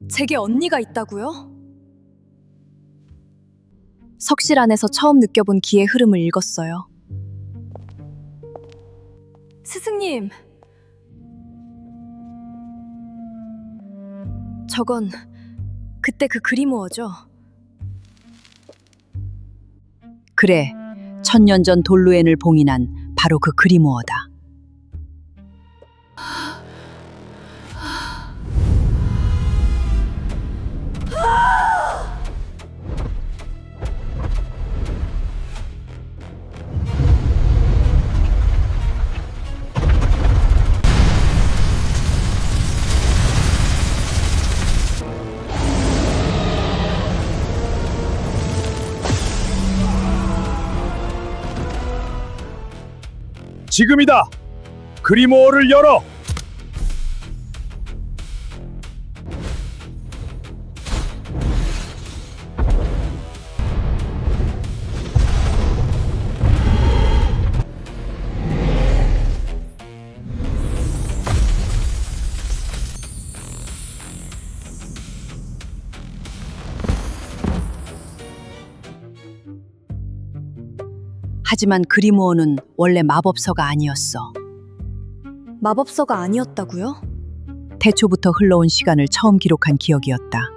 제게 언니가 있다고요? 석실 안에서 처음 느껴본 기의 흐름을 읽었어요. 스승님, 저건 그때 그 그리모어죠? 그래, 천년 전 돌루엔을 봉인한 바로 그 그리모어다. 지금이다! 그리모어를 열어! 하지만 그리모어는 원래 마법서가 아니었어. 마법서가 아니었다고요? 태초부터 흘러온 시간을 처음 기록한 기억이었다.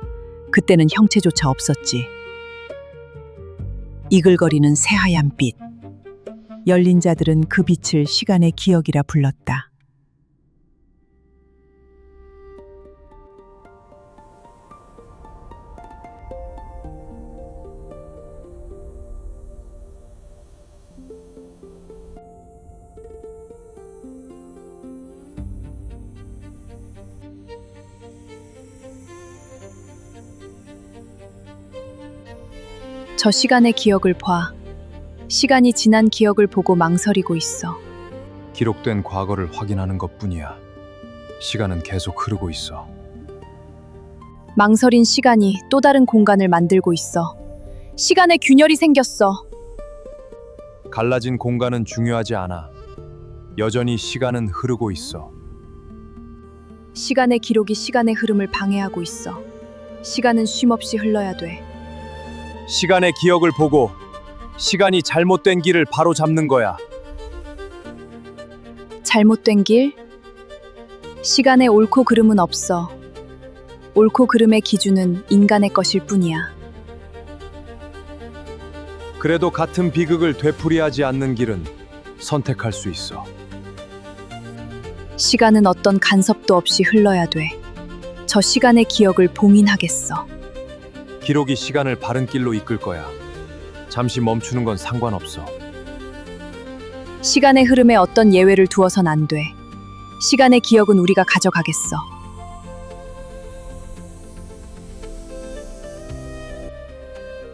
그때는 형체조차 없었지. 이글거리는 새하얀 빛. 열린 자들은 그 빛을 시간의 기억이라 불렀다. 저 시간의 기억을 봐. 시간이 지난 기억을 보고 망설이고 있어. 기록된 과거를 확인하는 것뿐이야. 시간은 계속 흐르고 있어. 망설인 시간이 또 다른 공간을 만들고 있어. 시간에 균열이 생겼어. 갈라진 공간은 중요하지 않아. 여전히 시간은 흐르고 있어. 시간의 기록이 시간의 흐름을 방해하고 있어. 시간은 쉼없이 흘러야 돼. 시간의 기억을 보고 시간이 잘못된 길을 바로 잡는 거야. 잘못된 길? 시간의 옳고 그름은 없어. 옳고 그름의 기준은 인간의 것일 뿐이야. 그래도 같은 비극을 되풀이하지 않는 길은 선택할 수 있어. 시간은 어떤 간섭도 없이 흘러야 돼. 저 시간의 기억을 봉인하겠어. 기록이 시간을 바른 길로 이끌 거야. 잠시 멈추는 건 상관없어. 시간의 흐름에 어떤 예외를 두어선 안 돼. 시간의 기억은 우리가 가져가겠어.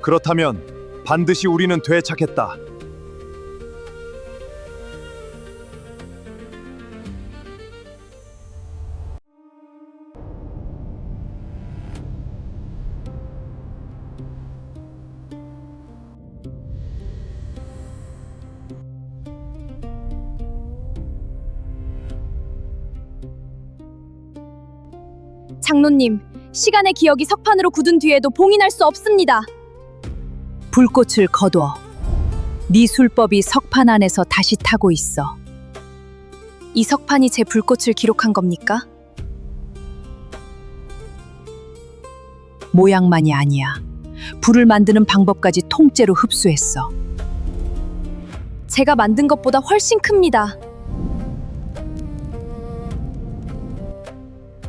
그렇다면 반드시 우리는 되찾겠다. 장로님, 시간의 기억이 석판으로 굳은 뒤에도 봉인할 수 없습니다. 불꽃을 거둬. 네 술법이 석판 안에서 다시 타고 있어. 이 석판이 제 불꽃을 기록한 겁니까? 모양만이 아니야. 불을 만드는 방법까지 통째로 흡수했어. 제가 만든 것보다 훨씬 큽니다.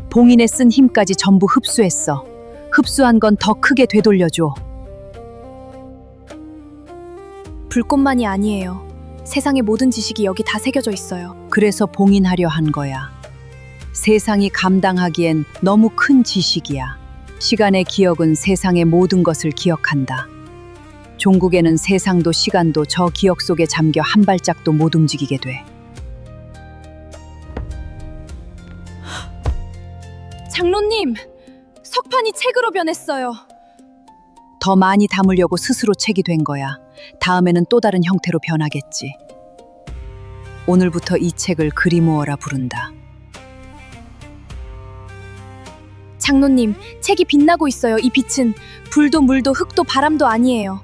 봉인에 쓴 힘까지 전부 흡수했어. 흡수한 건 더 크게 되돌려줘. 불꽃만이 아니에요. 세상의 모든 지식이 여기 다 새겨져 있어요. 그래서 봉인하려 한 거야. 세상이 감당하기엔 너무 큰 지식이야. 시간의 기억은 세상의 모든 것을 기억한다. 종국에는 세상도 시간도 저 기억 속에 잠겨 한 발짝도 못 움직이게 돼. 장로님, 석판이 책으로 변했어요. 더 많이 담으려고 스스로 책이 된 거야. 다음에는 또 다른 형태로 변하겠지. 오늘부터 이 책을 그리모어라 부른다. 장로님, 책이 빛나고 있어요. 이 빛은 불도 물도 흙도 바람도 아니에요.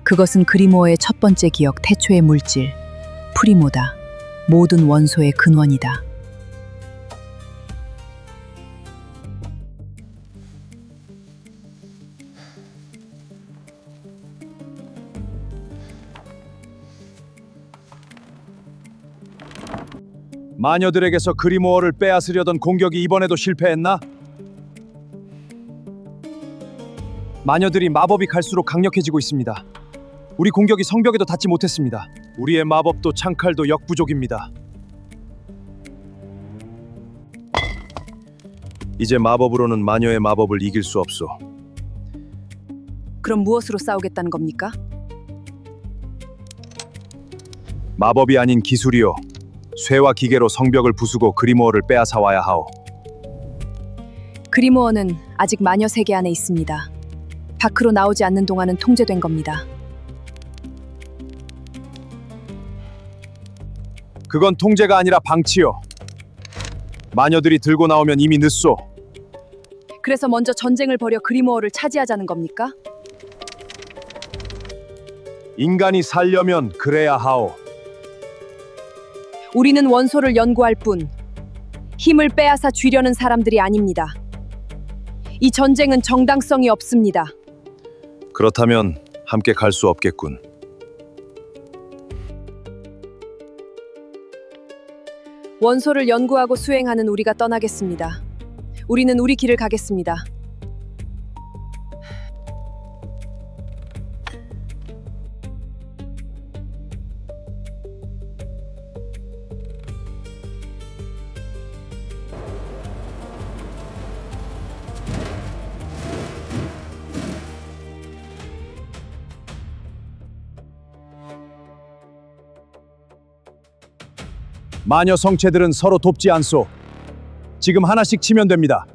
그것은 그리모어의 첫 번째 기억, 태초의 물질, 프리모다. 모든 원소의 근원이다. 마녀들에게서 그리모어를 빼앗으려던 공격이 이번에도 실패했나? 마녀들이 마법이 갈수록 강력해지고 있습니다. 우리 공격이 성벽에도 닿지 못했습니다. 우리의 마법도 창칼도 역부족입니다. 이제 마법으로는 마녀의 마법을 이길 수 없소. 그럼 무엇으로 싸우겠다는 겁니까? 마법이 아닌 기술이요. 쇠와 기계로 성벽을 부수고 그리모어를 빼앗아 와야 하오. 그리모어는 아직 마녀 세계 안에 있습니다. 밖으로 나오지 않는 동안은 통제된 겁니다. 그건 통제가 아니라 방치요. 마녀들이 들고 나오면 이미 늦소. 그래서 먼저 전쟁을 벌여 그리모어를 차지하자는 겁니까? 인간이 살려면 그래야 하오. 우리는 원소를 연구할 뿐 힘을 빼앗아 쥐려는 사람들이 아닙니다. 이 전쟁은 정당성이 없습니다. 그렇다면 함께 갈 수 없겠군. 원소를 연구하고 수행하는 우리가 떠나겠습니다. 우리는 우리 길을 가겠습니다. 마녀 성체들은 서로 돕지 않소. 지금 하나씩 치면 됩니다.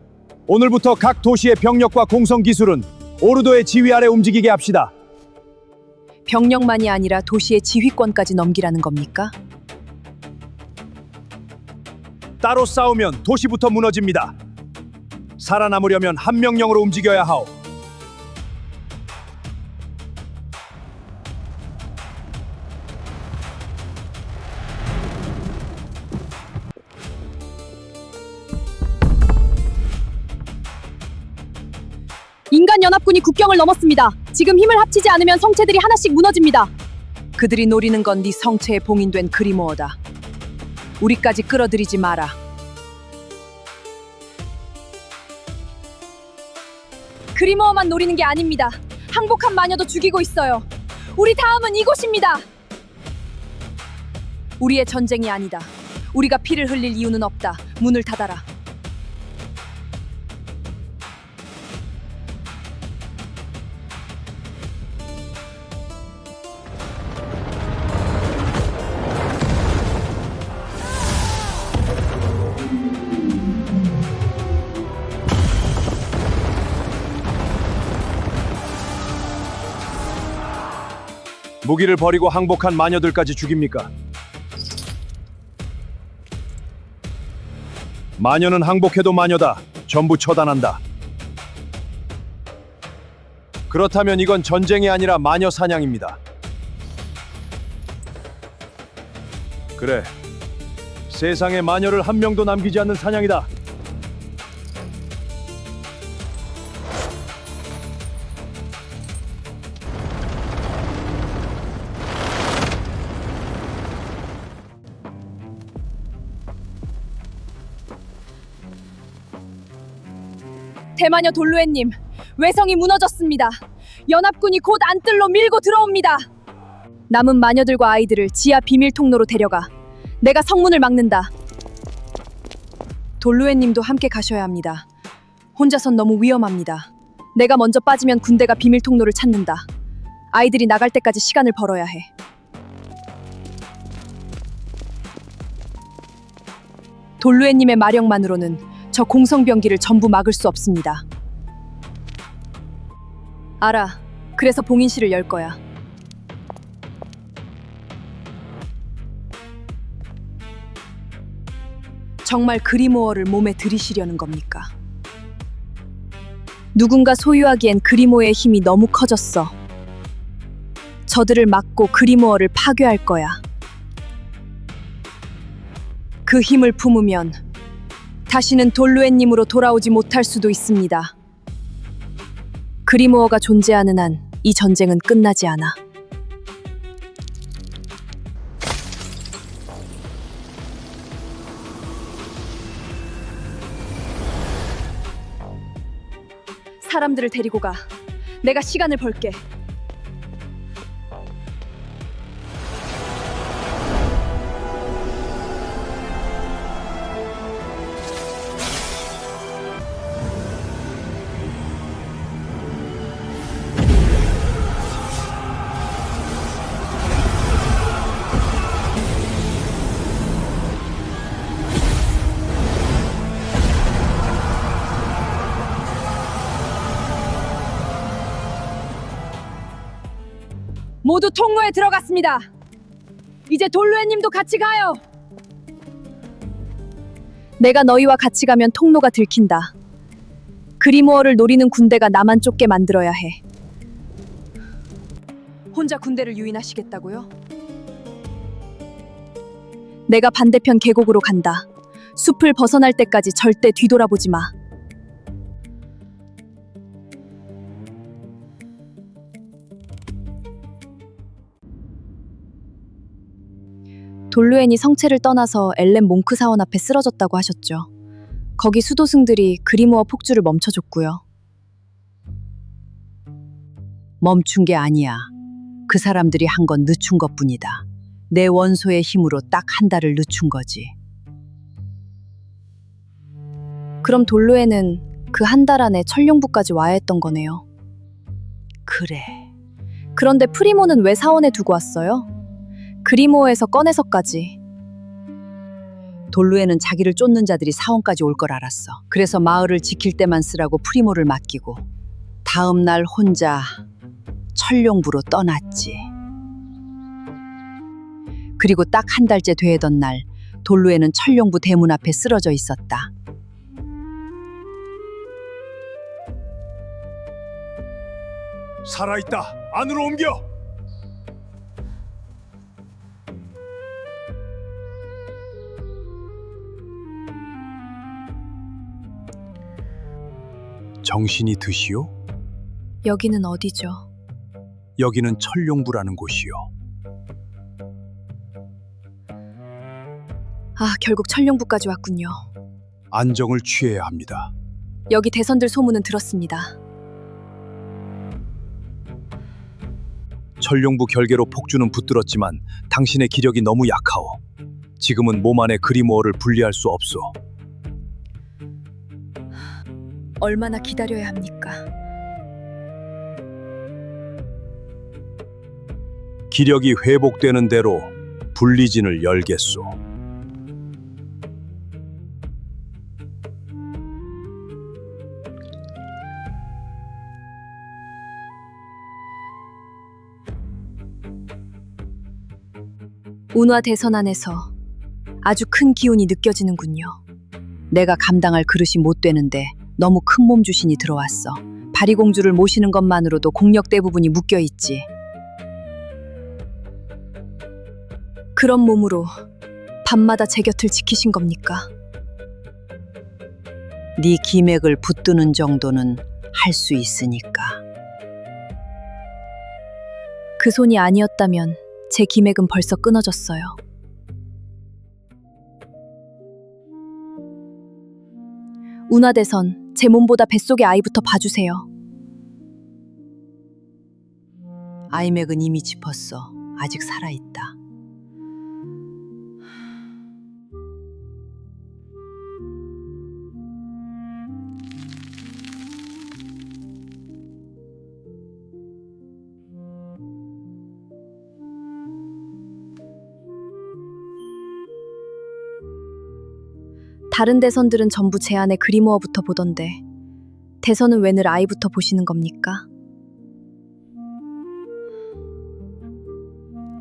오늘부터 각 도시의 병력과 공성 기술은 오르도의 지휘 아래 움직이게 합시다. 병력만이 아니라 도시의 지휘권까지 넘기라는 겁니까? 따로 싸우면 도시부터 무너집니다. 살아남으려면 한 명령으로 움직여야 하오. 인간 연합군이 국경을 넘었습니다. 지금 힘을 합치지 않으면 성체들이 하나씩 무너집니다. 그들이 노리는 건 네 성체에 봉인된 그리모어다. 우리까지 끌어들이지 마라. 그리모어만 노리는 게 아닙니다. 항복한 마녀도 죽이고 있어요. 우리 다음은 이곳입니다. 우리의 전쟁이 아니다. 우리가 피를 흘릴 이유는 없다. 문을 닫아라. 무기를 버리고 항복한 마녀들까지 죽입니까? 마녀는 항복해도 마녀다. 전부 처단한다. 그렇다면 이건 전쟁이 아니라 마녀 사냥입니다. 그래, 세상에 마녀를 한 명도 남기지 않는 사냥이다. 대마녀 돌루에님, 외성이 무너졌습니다. 연합군이 곧 안뜰로 밀고 들어옵니다. 남은 마녀들과 아이들을 지하 비밀 통로로 데려가. 내가 성문을 막는다. 돌루에님도 함께 가셔야 합니다. 혼자선 너무 위험합니다. 내가 먼저 빠지면 군대가 비밀 통로를 찾는다. 아이들이 나갈 때까지 시간을 벌어야 해. 돌루에님의 마력만으로는 저 공성병기를 전부 막을 수 없습니다. 알아. 그래서 봉인실을 열 거야. 정말 그리모어를 몸에 들이시려는 겁니까? 누군가 소유하기엔 그리모어의 힘이 너무 커졌어. 저들을 막고 그리모어를 파괴할 거야. 그 힘을 품으면 다시는 돌루엔님으로 돌아오지 못할 수도 있습니다. 그리모어가 존재하는 한 이 전쟁은 끝나지 않아. 사람들을 데리고 가. 내가 시간을 벌게. 모두 통로에 들어갔습니다. 이제 돌루엔님도 같이 가요. 내가 너희와 같이 가면 통로가 들킨다. 그리모어를 노리는 군대가 나만 쫓게 만들어야 해. 혼자 군대를 유인하시겠다고요? 내가 반대편 계곡으로 간다. 숲을 벗어날 때까지 절대 뒤돌아보지 마. 돌루엔이 성체를 떠나서 엘렌 몽크 사원 앞에 쓰러졌다고 하셨죠. 거기 수도승들이 그리모어 폭주를 멈춰줬고요. 멈춘 게 아니야. 그 사람들이 한 건 늦춘 것뿐이다. 내 원소의 힘으로 딱 한 달을 늦춘 거지. 그럼 돌루엔은 그 한 달 안에 천룡부까지 와야 했던 거네요. 그래. 그런데 프리모는 왜 사원에 두고 왔어요? 그리모어에서 꺼내서까지. 돌루에는 자기를 쫓는 자들이 사원까지 올 걸 알았어. 그래서 마을을 지킬 때만 쓰라고 프리모를 맡기고 다음 날 혼자 천룡부로 떠났지. 그리고 딱 한 달째 되던 날 돌루에는 천룡부 대문 앞에 쓰러져 있었다. 살아있다. 안으로 옮겨. 정신이 드시오? 여기는 어디죠? 여기는 천룡부라는 곳이요. 아, 결국 천룡부까지 왔군요. 안정을 취해야 합니다. 여기 대선들 소문은 들었습니다. 천룡부 결계로 폭주는 붙들었지만 당신의 기력이 너무 약하오. 지금은 몸 안에 그리모어를 분리할 수 없소. 얼마나 기다려야 합니까? 기력이 회복되는 대로 분리진을 열겠소. 운화 대선 안에서 아주 큰 기운이 느껴지는군요. 내가 감당할 그릇이 못 되는데 너무 큰 몸주신이 들어왔어. 바리공주를 모시는 것만으로도 공력 대부분이 묶여 있지. 그런 몸으로 밤마다 제 곁을 지키신 겁니까? 네 기맥을 붙드는 정도는 할 수 있으니까. 그 손이 아니었다면 제 기맥은 벌써 끊어졌어요. 운하대선, 제 몸보다 뱃속의 아이부터 봐주세요. 아이맥은 이미 짚었어. 아직 살아있다. 다른 대선들은 전부 제 안에 그리모어부터 보던데 대선은 왜 늘 아이부터 보시는 겁니까?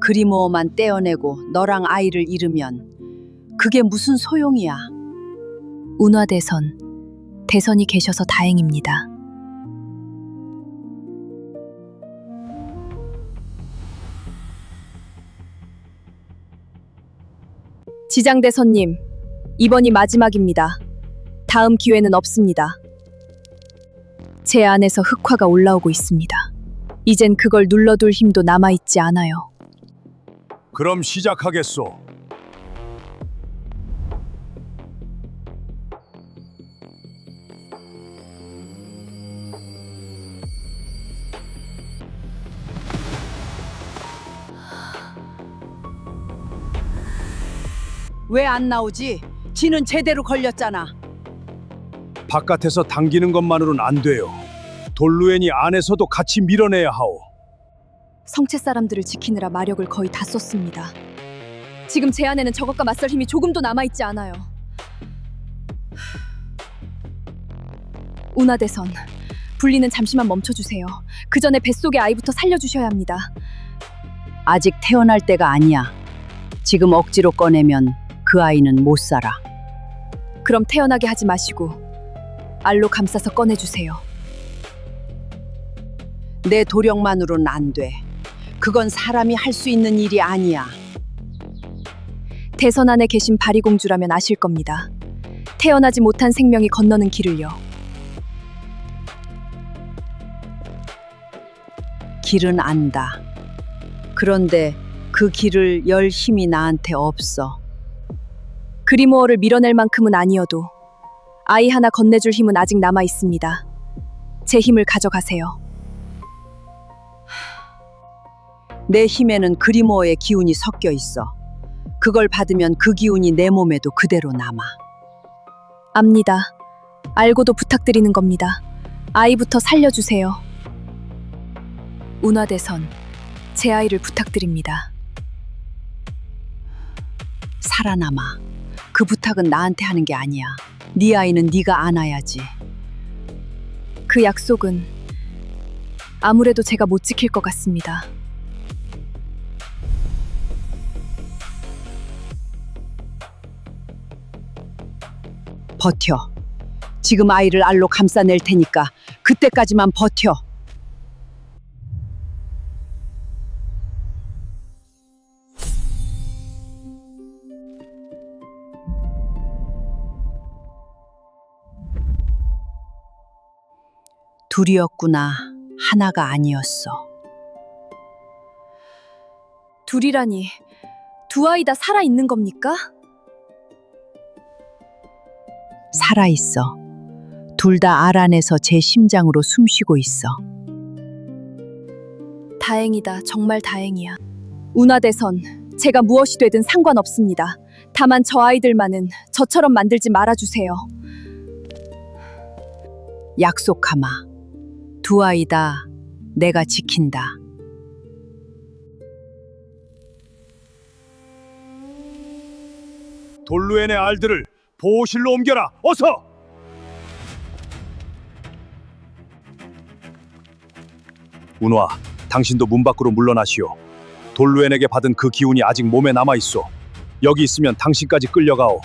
그리모어만 떼어내고 너랑 아이를 잃으면 그게 무슨 소용이야. 운화대선, 대선이 계셔서 다행입니다. 지장대선님, 이번이 마지막입니다. 다음 기회는 없습니다. 제 안에서 흑화가 올라오고 있습니다. 이젠 그걸 눌러둘 힘도 남아있지 않아요. 그럼 시작하겠소. 왜 안 나오지? 지는 제대로 걸렸잖아. 바깥에서 당기는 것만으로는 안 돼요. 돌루엔이 안에서도 같이 밀어내야 하오. 성체 사람들을 지키느라 마력을 거의 다 썼습니다. 지금 제 안에는 저것과 맞설 힘이 조금도 남아있지 않아요. 운하대선, 분리는 잠시만 멈춰주세요. 그 전에 뱃속의 아이부터 살려주셔야 합니다. 아직 태어날 때가 아니야. 지금 억지로 꺼내면 그 아이는 못 살아. 그럼 태어나게 하지 마시고 알로 감싸서 꺼내주세요. 내 도력만으로는 안 돼. 그건 사람이 할 수 있는 일이 아니야. 대선 안에 계신 바리공주라면 아실 겁니다. 태어나지 못한 생명이 건너는 길을요. 길은 안다. 그런데 그 길을 열 힘이 나한테 없어. 그리모어를 밀어낼 만큼은 아니어도 아이 하나 건네줄 힘은 아직 남아 있습니다. 제 힘을 가져가세요. 내 힘에는 그리모어의 기운이 섞여 있어. 그걸 받으면 그 기운이 내 몸에도 그대로 남아. 압니다. 알고도 부탁드리는 겁니다. 아이부터 살려주세요. 운하대선, 제 아이를 부탁드립니다. 살아남아. 그 부탁은 나한테 하는 게 아니야. 네 아이는 네가 안아야지. 그 약속은 아무래도 제가 못 지킬 것 같습니다. 버텨. 지금 아이를 알로 감싸낼 테니까 그때까지만 버텨. 둘이었구나. 하나가 아니었어. 둘이라니, 두 아이 다 살아있는 겁니까? 살아있어. 둘 다 알 안에서 제 심장으로 숨쉬고 있어. 다행이다. 정말 다행이야. 운하대선, 제가 무엇이 되든 상관없습니다. 다만 저 아이들만은 저처럼 만들지 말아주세요. 약속하마. 두 아이 다 내가 지킨다. 돌루엔의 알들을 보호실로 옮겨라. 어서! 운화, 당신도 문 밖으로 물러나시오. 돌루엔에게 받은 그 기운이 아직 몸에 남아있소. 여기 있으면 당신까지 끌려가오.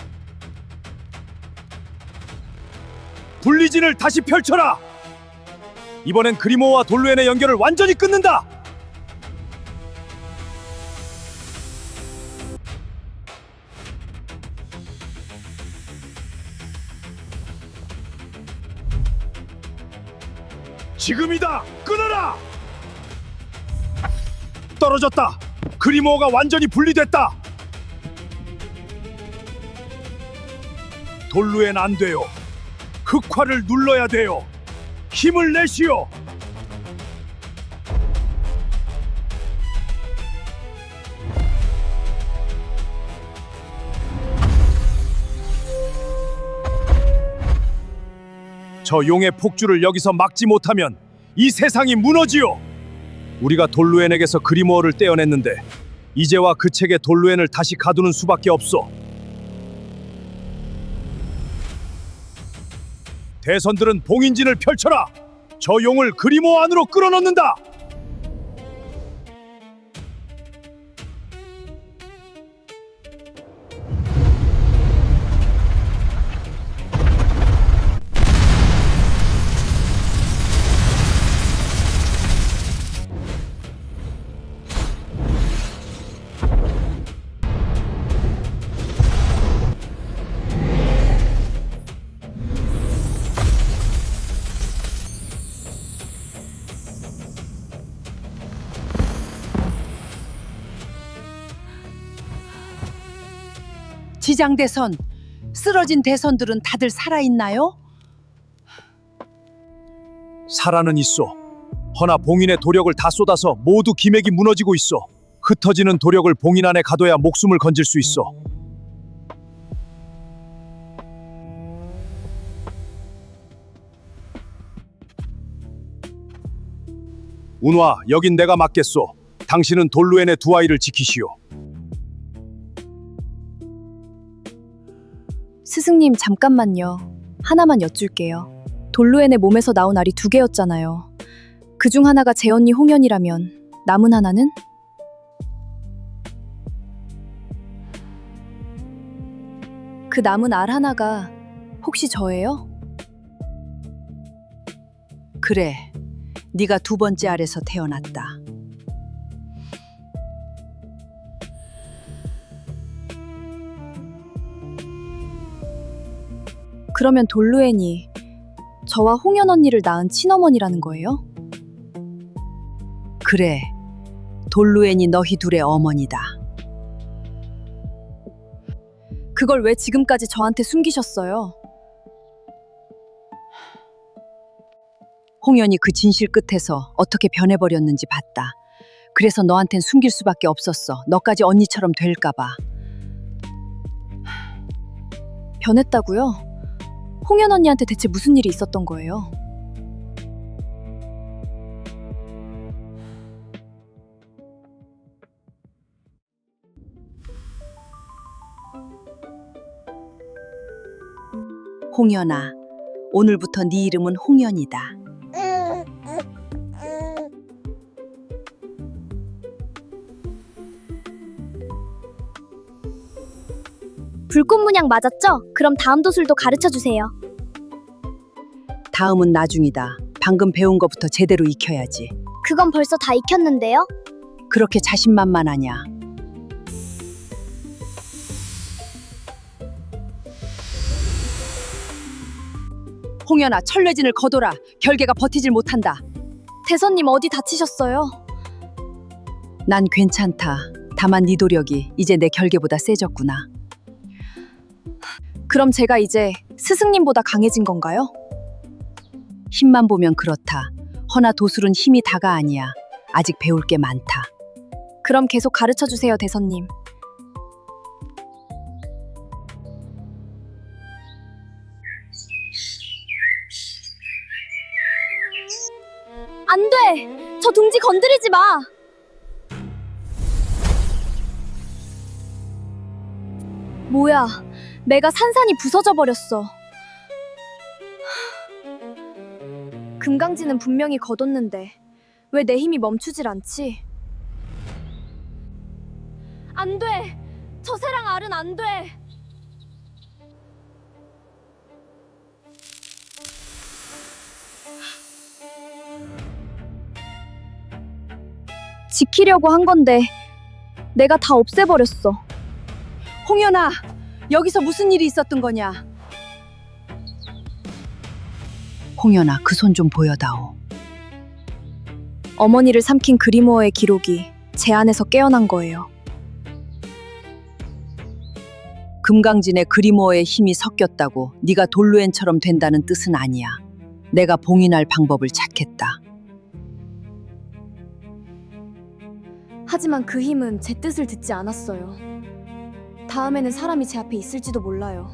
분리진을 다시 펼쳐라! 이번엔 그리모와 돌루엔의 연결을 완전히 끊는다! 지금이다! 끊어라! 떨어졌다! 그리모가 완전히 분리됐다! 돌루엔 안 돼요. 흑화를 눌러야 돼요. 힘을 내시오. 저 용의 폭주를 여기서 막지 못하면 이 세상이 무너지요. 우리가 돌루엔에게서 그리모어를 떼어냈는데 이제와 그 책에 돌루엔을 다시 가두는 수밖에 없소. 대선들은 봉인진을 펼쳐라. 저 용을 그리모어 안으로 끌어넣는다. 기장 대선, 쓰러진 대선들은 다들 살아있나요? 살아는 있어. 허나 봉인의 도력을 다 쏟아서 모두 기맥이 무너지고 있어. 흩어지는 도력을 봉인 안에 가둬야 목숨을 건질 수 있어. 운화, 여긴 내가 맡겠소. 당신은 돌루엔의 두 아이를 지키시오. 스승님 잠깐만요. 하나만 여쭐게요. 돌루엔의 몸에서 나온 알이 2개였잖아요. 그중 하나가 제 언니 홍연이라면 남은 하나는? 그 남은 알 하나가 혹시 저예요? 그래, 네가 두 번째 알에서 태어났다. 그러면 돌루엔이 저와 홍연 언니를 낳은 친어머니라는 거예요? 그래, 돌루엔이 너희 둘의 어머니다. 그걸 왜 지금까지 저한테 숨기셨어요? 홍연이 그 진실 끝에서 어떻게 변해버렸는지 봤다. 그래서 너한텐 숨길 수밖에 없었어. 너까지 언니처럼 될까봐. 변했다고요? 홍연 언니한테 대체 무슨 일이 있었던 거예요? 홍연아, 오늘부터 네 이름은 홍연이다. 불꽃 문양 맞았죠? 그럼 다음 도술도 가르쳐 주세요. 다음은 나중이다. 방금 배운 것부터 제대로 익혀야지. 그건 벌써 다 익혔는데요? 그렇게 자신만만하냐? 홍연아, 철뇌진을 거둬라. 결계가 버티질 못한다. 대선님 어디 다치셨어요? 난 괜찮다. 다만 네 도력이 이제 내 결계보다 세졌구나. 그럼 제가 이제 스승님보다 강해진 건가요? 힘만 보면 그렇다. 허나 도술은 힘이 다가 아니야. 아직 배울 게 많다. 그럼 계속 가르쳐 주세요, 대선님. 안 돼! 저 둥지 건드리지 마! 뭐야, 내가 산산이 부서져 버렸어. 금강지는 분명히 거뒀는데 왜 내 힘이 멈추질 않지? 안 돼! 저 새랑 알은 안 돼! 지키려고 한 건데 내가 다 없애버렸어. 홍연아, 여기서 무슨 일이 있었던 거냐? 홍연아, 그 손 좀 보여다오. 어머니를 삼킨 그리모어의 기록이 제 안에서 깨어난 거예요. 금강진에 그리모어의 힘이 섞였다고 네가 돌루엔처럼 된다는 뜻은 아니야. 내가 봉인할 방법을 찾겠다. 하지만 그 힘은 제 뜻을 듣지 않았어요. 다음에는 사람이 제 앞에 있을지도 몰라요.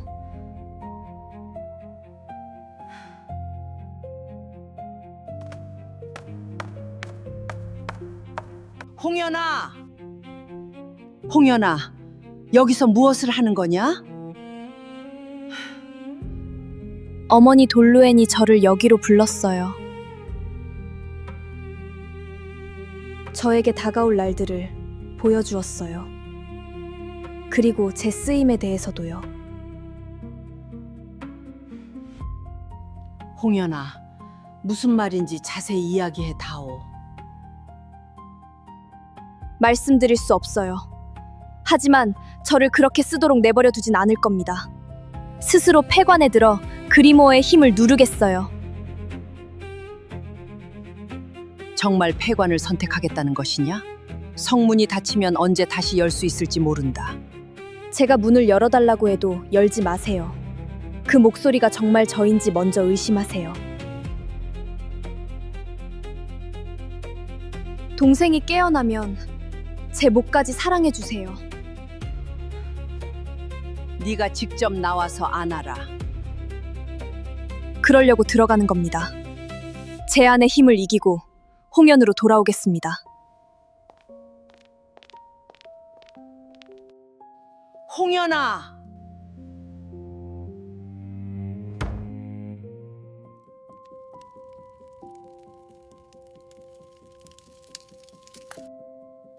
홍연아! 홍연아, 여기서 무엇을 하는 거냐? 어머니 돌루엔이 저를 여기로 불렀어요. 저에게 다가올 날들을 보여주었어요. 그리고 제 쓰임에 대해서도요. 홍연아, 무슨 말인지 자세히 이야기해 다오. 말씀드릴 수 없어요. 하지만 저를 그렇게 쓰도록 내버려 두진 않을 겁니다. 스스로 폐관에 들어 그리모어의 힘을 누르겠어요. 정말 폐관을 선택하겠다는 것이냐? 성문이 닫히면 언제 다시 열 수 있을지 모른다. 제가 문을 열어달라고 해도 열지 마세요. 그 목소리가 정말 저인지 먼저 의심하세요. 동생이 깨어나면 제 목까지 사랑해주세요. 네가 직접 나와서 안아라. 그러려고 들어가는 겁니다. 제 안의 힘을 이기고 홍연으로 돌아오겠습니다. 홍연아.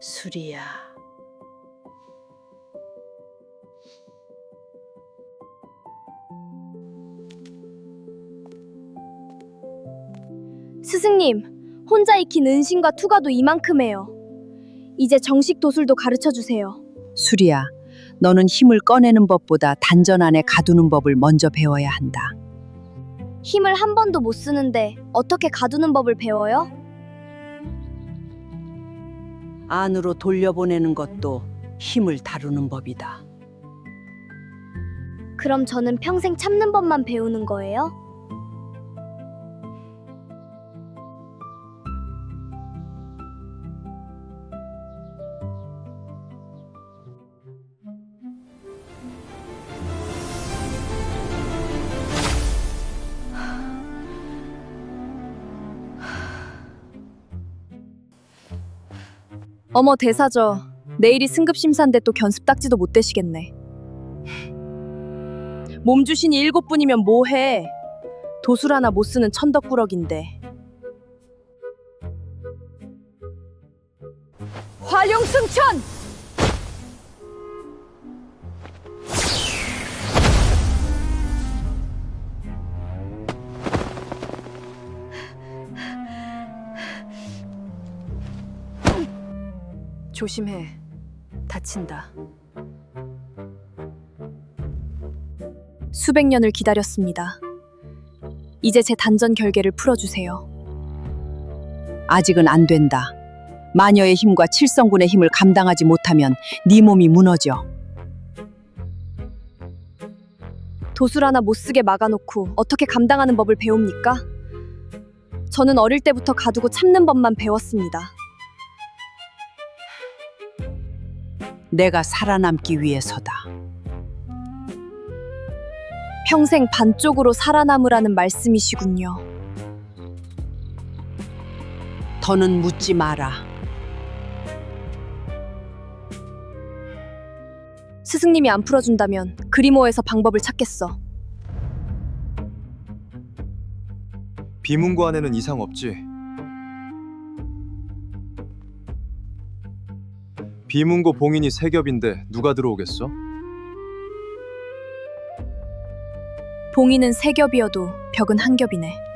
수리야. 스승님, 혼자 익힌 은신과 투가도 이만큼해요. 이제 정식 도술도 가르쳐 주세요. 수리야, 너는 힘을 꺼내는 법보다 단전 안에 가두는 법을 먼저 배워야 한다. 힘을 한 번도 못 쓰는데 어떻게 가두는 법을 배워요? 안으로 돌려보내는 것도 힘을 다루는 법이다. 그럼 저는 평생 참는 법만 배우는 거예요? 어머 대사저, 내일이 승급심사인데 또 견습 딱지도 못 되시겠네. 몸주신이 7분이면 뭐해? 도술 하나 못 쓰는 천덕꾸러기인데. 화룡승천! 조심해. 다친다. 수백 년을 기다렸습니다. 이제 제 단전 결계를 풀어주세요. 아직은 안 된다. 마녀의 힘과 칠성군의 힘을 감당하지 못하면 네 몸이 무너져. 도술 하나 못 쓰게 막아놓고 어떻게 감당하는 법을 배웁니까? 저는 어릴 때부터 가두고 참는 법만 배웠습니다. 내가 살아남기 위해서다. 평생 반쪽으로 살아남으라는 말씀이시군요. 더는 묻지 마라. 스승님이 안 풀어준다면 그리모어에서 방법을 찾겠어. 비문고 안에는 이상 없지. 비문고 봉인이 3겹인데 누가 들어오겠어? 봉인은 3겹이어도 벽은 1겹이네.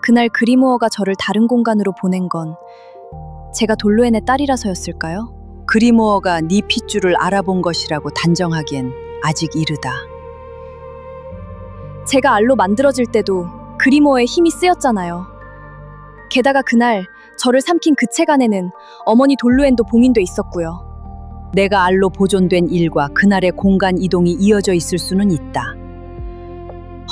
그날 그리모어가 저를 다른 공간으로 보낸 건 제가 돌로엔의 딸이라서였을까요? 그리모어가 네 핏줄을 알아본 것이라고 단정하기엔 아직 이르다. 제가 알로 만들어질 때도 그리모어의 힘이 쓰였잖아요. 게다가 그날 저를 삼킨 그 책 안에는 어머니 돌루엔도 봉인돼 있었고요. 내가 알로 보존된 일과 그날의 공간 이동이 이어져 있을 수는 있다.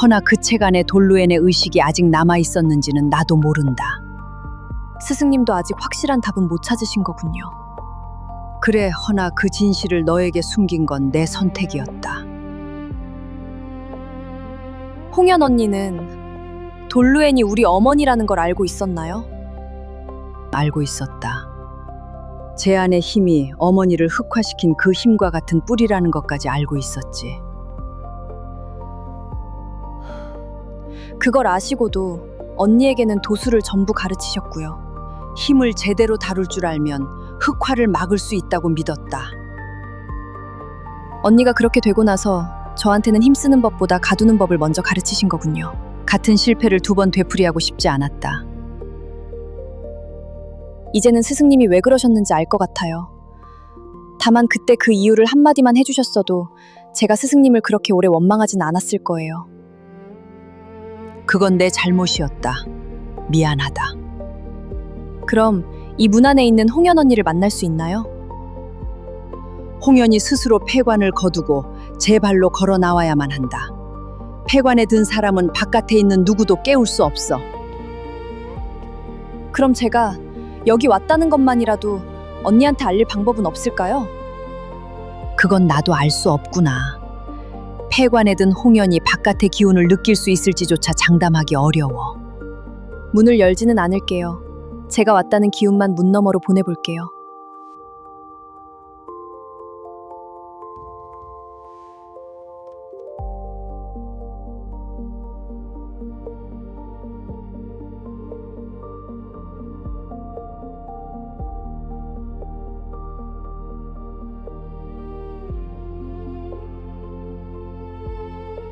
허나 그 책 안에 돌루엔의 의식이 아직 남아 있었는지는 나도 모른다. 스승님도 아직 확실한 답은 못 찾으신 거군요. 그래, 허나 그 진실을 너에게 숨긴 건 내 선택이었다. 홍연 언니는 돌루엔이 우리 어머니라는 걸 알고 있었나요? 알고 있었다. 제 안의 힘이 어머니를 흑화시킨 그 힘과 같은 뿌리라는 것까지 알고 있었지. 그걸 아시고도 언니에게는 도술을 전부 가르치셨고요. 힘을 제대로 다룰 줄 알면 흑화를 막을 수 있다고 믿었다. 언니가 그렇게 되고 나서 저한테는 힘쓰는 법보다 가두는 법을 먼저 가르치신 거군요. 같은 실패를 2번 되풀이하고 싶지 않았다. 이제는 스승님이 왜 그러셨는지 알 것 같아요. 다만 그때 그 이유를 한마디만 해주셨어도 제가 스승님을 그렇게 오래 원망하진 않았을 거예요. 그건 내 잘못이었다. 미안하다. 그럼 이 문 안에 있는 홍연 언니를 만날 수 있나요? 홍연이 스스로 폐관을 거두고 제 발로 걸어 나와야만 한다. 폐관에 든 사람은 바깥에 있는 누구도 깨울 수 없어. 그럼 제가 여기 왔다는 것만이라도 언니한테 알릴 방법은 없을까요? 그건 나도 알 수 없구나. 폐관에 든 홍연이 바깥의 기운을 느낄 수 있을지조차 장담하기 어려워. 문을 열지는 않을게요. 제가 왔다는 기운만 문 너머로 보내볼게요.